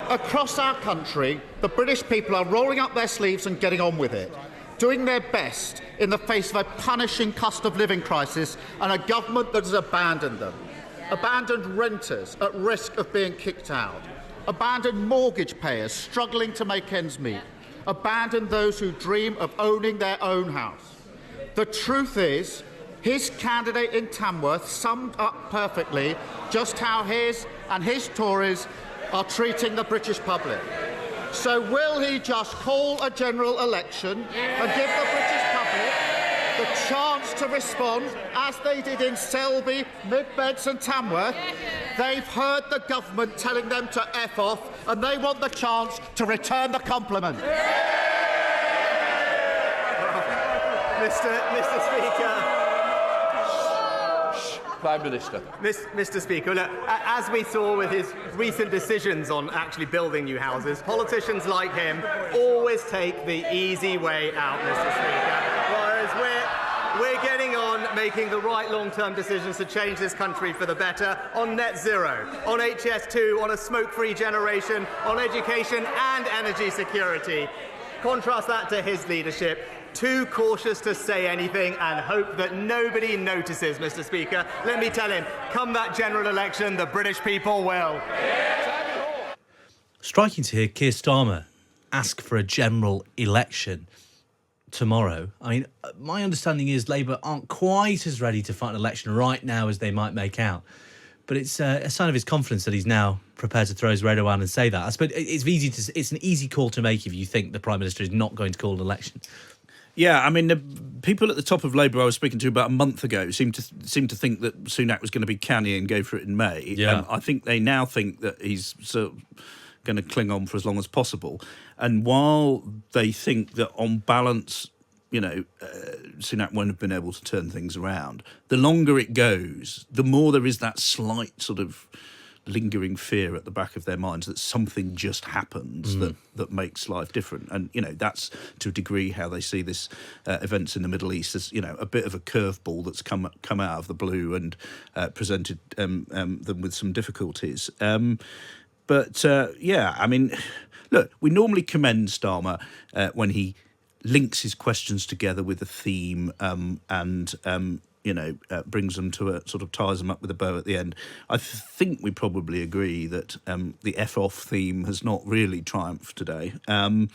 Across our country, the British people are rolling up their sleeves and getting on with it, doing their best in the face of a punishing cost of living crisis and a government that has abandoned them. Abandoned renters at risk of being kicked out. Abandoned mortgage payers struggling to make ends meet. Abandoned those who dream of owning their own house. The truth is, his candidate in Tamworth summed up perfectly just how his and his Tories are treating the British public. So will he just call a general election and give the British public the chance to respond, as they did in Selby, Mid-Beds and Tamworth? They've heard the government telling them to F off, and they want the chance to return the compliment. Mr. Speaker. Prime Minister. Mr. Speaker, look, as we saw with his recent decisions on actually building new houses, politicians like him always take the easy way out, Mr. Speaker, whereas we're getting on making the right long-term decisions to change this country for the better on net zero, on HS2, on a smoke-free generation, on education and energy security. Contrast that to his leadership. Too cautious to say anything and hope that nobody notices, Mr. Speaker. Let me tell him, come that general election, the British people will. Striking to hear Keir Starmer ask for a general election tomorrow. I mean, my understanding is Labour aren't quite as ready to fight an election right now as they might make out. But it's a sign of his confidence that he's now prepared to throw his radio on and say that. I suppose it's an easy call to make if you think the Prime Minister is not going to call an election. Yeah, I mean, the people at the top of Labour I was speaking to about a month ago seemed to think that Sunak was going to be canny and go for it in May. Yeah. I think they now think that he's sort of going to cling on for as long as possible. And while they think that on balance, Sunak won't have been able to turn things around, the longer it goes, the more there is that slight sort of lingering fear at the back of their minds that something just happens that makes life different. And, that's to a degree how they see this events in the Middle East as, a bit of a curveball that's come out of the blue and presented them with some difficulties. But look, we normally commend Starmer when he links his questions together with a theme brings them to a sort of ties them up with a bow at the end. I think we probably agree that the F-off theme has not really triumphed today. I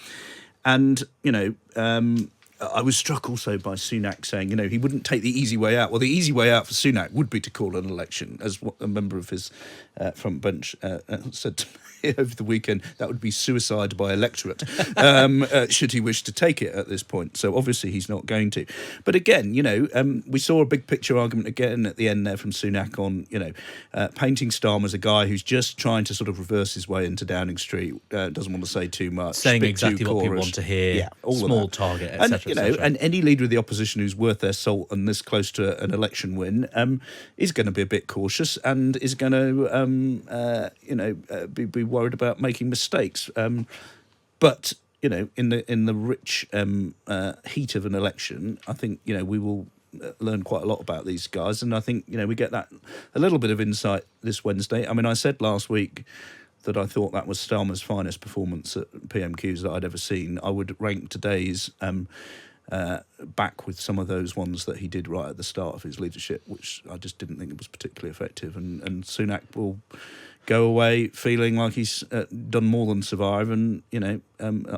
was struck also by Sunak saying, he wouldn't take the easy way out. Well, the easy way out for Sunak would be to call an election, as what a member of his front bench said to me over the weekend. That would be suicide by electorate, should he wish to take it at this point. So obviously he's not going to. But again, we saw a big picture argument again at the end there from Sunak on, painting Starmer as a guy who's just trying to sort of reverse his way into Downing Street, doesn't want to say too much. Saying exactly what people want to hear, small target, etc. And any leader of the opposition who's worth their salt and this close to an election win is going to be a bit cautious and is going to, be worried about making mistakes. But in the rich heat of an election, I think we will learn quite a lot about these guys, and I think we get that a little bit of insight this Wednesday. I mean, I said last week that I thought that was Starmer's finest performance at PMQs that I'd ever seen. I would rank today's back with some of those ones that he did right at the start of his leadership, which I just didn't think it was particularly effective. And Sunak will go away feeling like he's done more than survive, and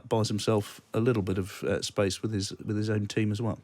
buys himself a little bit of space with his own team as well.